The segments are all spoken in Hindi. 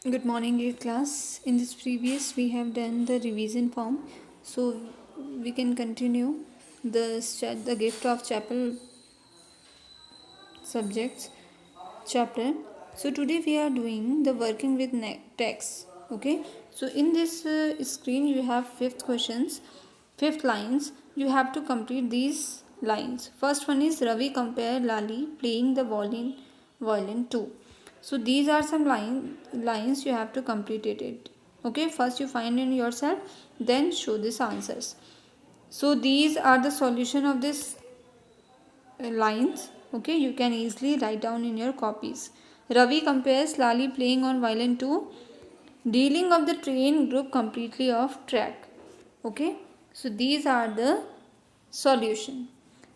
Good morning, dear class. In this previous, we have done the revision form, so we can continue the gift of chapel subjects chapter. So today we are doing the working with text. Okay. So in this screen, you have fifth lines. You have to complete these lines. First one is Ravi compare Lali playing the violin too. So these are some lines you have to complete it. Okay, first you find in yourself, then show these answers. So these are the solution of this lines. Okay, you can easily write down in your copies. Ravi compares Lali playing on violin to dealing of the train group completely off track. Okay, so these are the solution.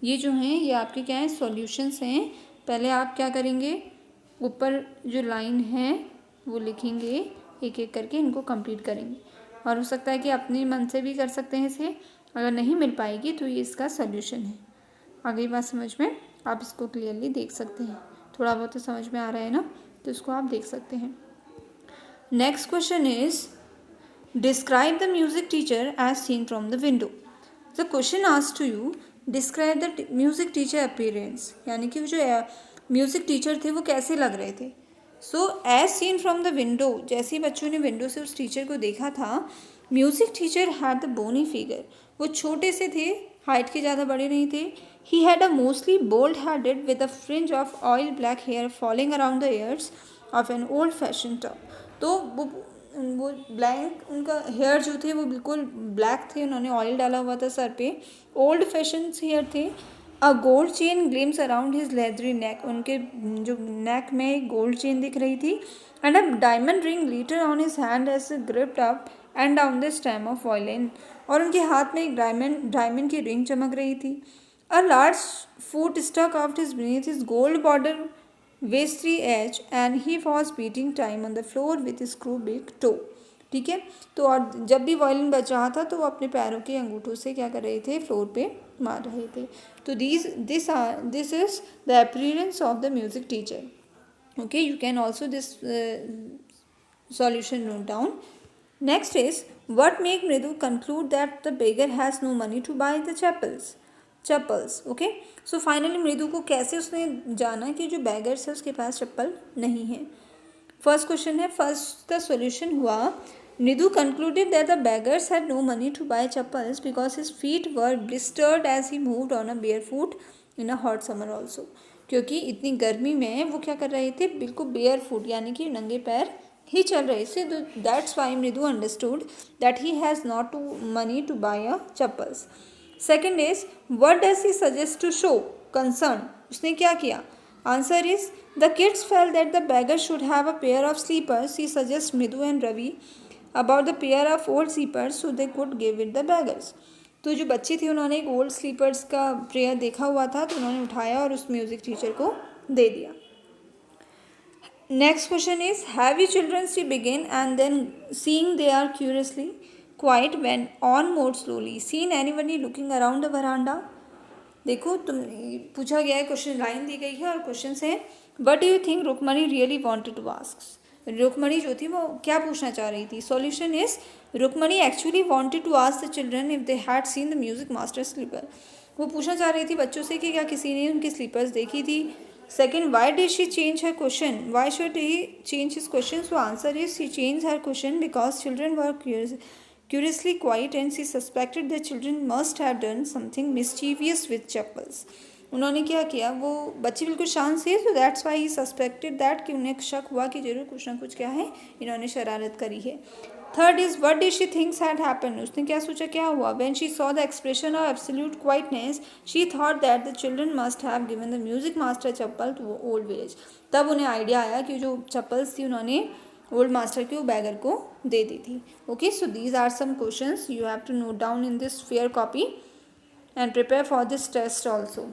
ये जो हैं ये आपके क्या हैं सॉल्यूशंस हैं. पहले आप क्या करेंगे, ऊपर जो लाइन है वो लिखेंगे, एक एक करके इनको कंप्लीट करेंगे. और हो सकता है कि अपने मन से भी कर सकते हैं इसे. अगर नहीं मिल पाएगी तो ये इसका सॉल्यूशन है. आ गई बात समझ में? आप इसको क्लियरली देख सकते हैं. थोड़ा बहुत तो समझ में आ रहा है ना, तो इसको आप देख सकते हैं. Next question is describe the music teacher as seen from the window. The question asked to you describe the music teacher appearance, यानी कि जो म्यूजिक टीचर थे वो कैसे लग रहे थे. So as seen from the window, जैसे ही बच्चों ने विंडो से उस टीचर को देखा था, music teacher had the bony figure. वो छोटे से थे, हाइट के ज़्यादा बड़े नहीं थे. He had a mostly bald headed with a fringe of oil black hair falling around the ears of an old fashioned top. तो वो ब्लैक उनका हेयर जो थे वो बिल्कुल ब्लैक थे, उन्होंने ऑयल डाला हुआ था सर पे, ओल्ड फैशन हेयर थे. A gold chain gleams around his leathery neck, उनके जो नेक में एक गोल्ड चेन दिख रही थी. And a diamond ring glitter on his hand as gripped up and down the stem of violin, और उनके हाथ में एक डायमंड की रिंग चमक रही थी. A large foot stuck out beneath his gold border vestry edge and he was beating time on the floor with his screw big toe. ठीक है, तो और जब भी वायलिन बज रहा था तो वो अपने पैरों के अंगूठों से क्या कर रहे थे, फ्लोर पे मार रहे थे. तो this is the appearance of the music teacher. Okay, you can also this solution note down. Next is what make Mridu conclude that the beggar has no money to buy the chappals. Okay, so finally मृदु को कैसे उसने जाना कि जो बैगर्स है उसके पास चप्पल नहीं है. फर्स्ट क्वेश्चन है, फर्स्ट का सॉल्यूशन हुआ Mridu concluded that the beggars had no money to buy chappals because his feet were blistered as he moved on a bare foot in a hot summer also. क्योंकि इतनी गर्मी में वो क्या कर रहे थे, बिल्कुल बेयर फुट यानी कि नंगे पैर ही चल रहे थे. That's why Mridu understood that he has not to money to buy a chappals. Second is what does he suggest to show concern. उसने क्या किया. Answer is the kids felt that the beggar should have a pair of sleepers. He suggests Mridu and Ravi about the pair of old sleepers so they could give it the beggars. तो जो बच्ची थी उन्होंने एक ओल्ड स्लीपर्स का पेयर देखा हुआ था, तो उन्होंने उठाया और उस म्यूजिक टीचर को दे दिया. Next question is have you children she begin and then seeing they are curiously quiet when on more slowly seen anybody looking around the veranda. देखो, तुम पूछा गया है, क्वेश्चन लाइन दी गई है और क्वेश्चन है what do you think Rukmini really wanted to ask. Rukmini जो थी वो क्या पूछना चाह रही थी. Solution is Rukmini actually wanted to ask the children if they had seen the music master slipper. वो पूछना चाह रही थी बच्चों से कि क्या किसी ने उनकी स्लीपर्स देखी थी. Second, why did she change her question, why should he change his question. So answer is she change her question because children were curiously quiet and she suspected the children must have done something mischievous with chappals. उन्होंने क्या किया, वो बच्चे बिल्कुल शांत से, so that's why he suspected that, कि उन्हें शक हुआ कि जरूर कुछ ना कुछ क्या है, इन्होंने शरारत करी है. Third is what did she thinks had happened. उसने क्या सोचा क्या हुआ. when she saw the expression of absolute quietness she thought that the children must have given the music master chappal to old village. तब उन्हें आइडिया आया कि जो चप्पल्स थी उन्होंने ओल्ड मास्टर के वो बैगर को दे दी थी. Okay, so these are some questions you have to note down in this fair copy and prepare for this test also.